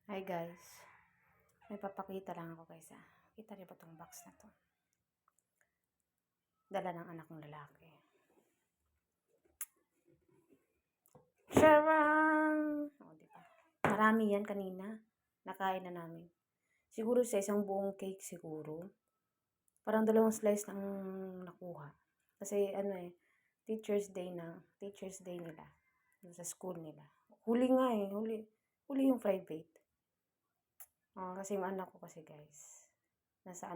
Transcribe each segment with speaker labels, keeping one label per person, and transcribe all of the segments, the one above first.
Speaker 1: Hi guys, may papakita lang ako guys. Kita niyo ba tong box na to? Dala ng anak ng lalaki. Charang! O, diba? Marami yan kanina. Nakain na namin. Siguro sa isang buong cake siguro. Parang 2 slice ang nakuha. Kasi Teacher's Day nila. Sa school nila. Huli nga huli yung private. Kasi yung anak ko kasi guys, nasa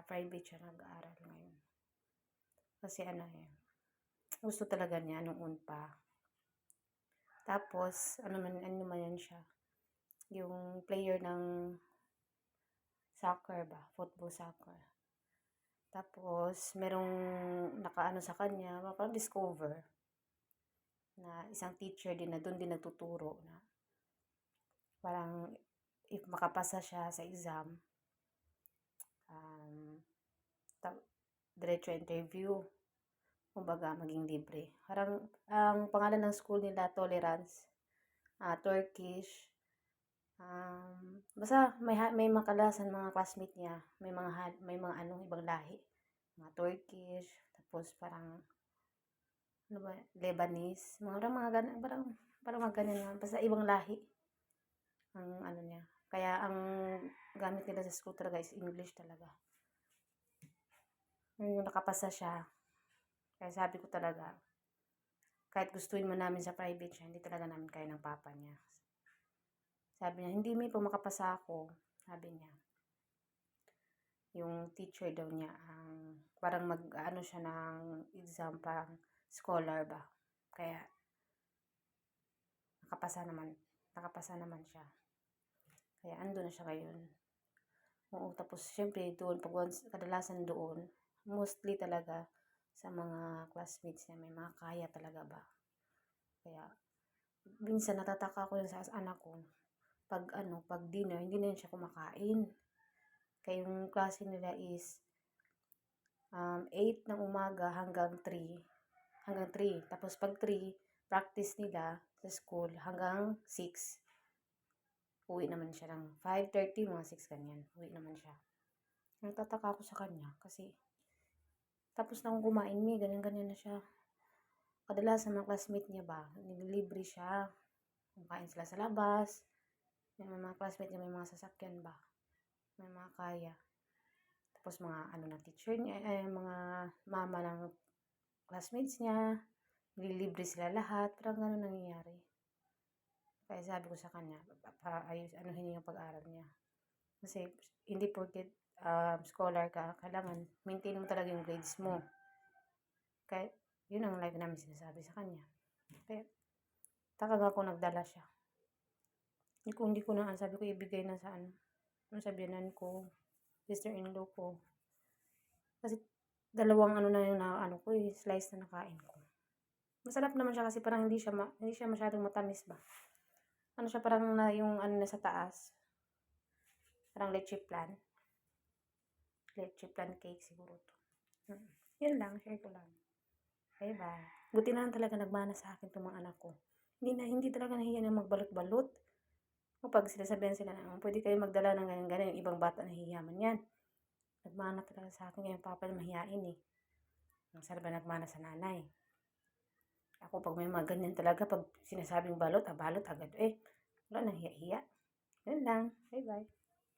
Speaker 1: private siya nag-aaral ngayon. Kasi gusto talaga niya nung unpa. Tapos, ano man yan siya, yung player ng soccer ba, football soccer. Tapos, merong nakaano sa kanya, parang discover, na isang teacher din na doon din nagtuturo na parang if makapasa siya sa exam, diretso interview, kumbaga maging libre. Parang ang pangalan ng school nila Tolerance, Turkish. Basta may makalasan mga classmate niya, may mga ibang lahi, mga Turkish, tapos parang Lebanese, mga ganun, parang mga ganun, basta ibang lahi ang niya. Kaya ang gamit nila sa school talaga is English talaga. Yung nakapasa siya. Kaya sabi ko talaga, kahit gustuin mo namin sa private siya, hindi talaga namin kaya ng papa niya. Sabi niya, hindi may pumakapasa ako. Sabi niya, yung teacher daw niya, parang mag-ano siya ng exam, parang scholar ba. Kaya, nakapasa naman siya. Kaya ando na siya ngayon. Oo, tapos syempre doon, kadalasan doon, mostly talaga sa mga classmates niya, may mga kaya talaga ba. Kaya, minsan natataka ko sa anak ko, pag dinner, hindi na siya kumakain. Kaya yung klase nila is 8 ng umaga hanggang 3. Tapos pag 3, practice nila sa school hanggang 6. Uwi naman siya ng 5:30, mga 6 ganyan. Uwi naman siya. Natataka ako sa kanya kasi tapos na akong kumain, ganyan na siya. Kadalasan mga classmate niya ba, nililibre siya. Kumain sila sa labas. May mga classmate niya, may mga sasakyan ba. May mga kaya. Tapos mga na teacher niya, mga mama ng classmates niya, nililibre sila lahat. Parang gano'n nangyayari. Kaya sabi ko sa kanya, anuhin niya yung pag-aaral niya. Kasi hindi porket scholar ka, kailangan maintain mo talaga yung grades mo. Kaya yun ang lagi namin sinasabi sa kanya. Kaya takag ako nagdala siya. Hindi ko na, sabi ko ibigay na sa sabihanan ko, sister-in-law ko. Kasi dalawang na yung slice na nakain ko. Masarap naman siya kasi parang hindi siya masyadong matamis ba. Siya parang yung nasa taas. Parang leche plan cake siguro to. Yan lang, share ko lang. Bye-bye. Buti na lang talaga nagmana sa akin itong mga anak ko. Hindi talaga nahiya na magbalot-balot. Kapag sinasabihan sila na, pwede kayo magdala ng ganyan-ganyan, yung ibang bata nahihiyaman yan. Nagmana talaga sa akin, yung papa na mahiyain Ang sarap na nagmana sa nanay. Ako pag may mga ganyan talaga, pag sinasabing balot agad. Wala nang hiya-hiya. Yan lang. Bye-bye.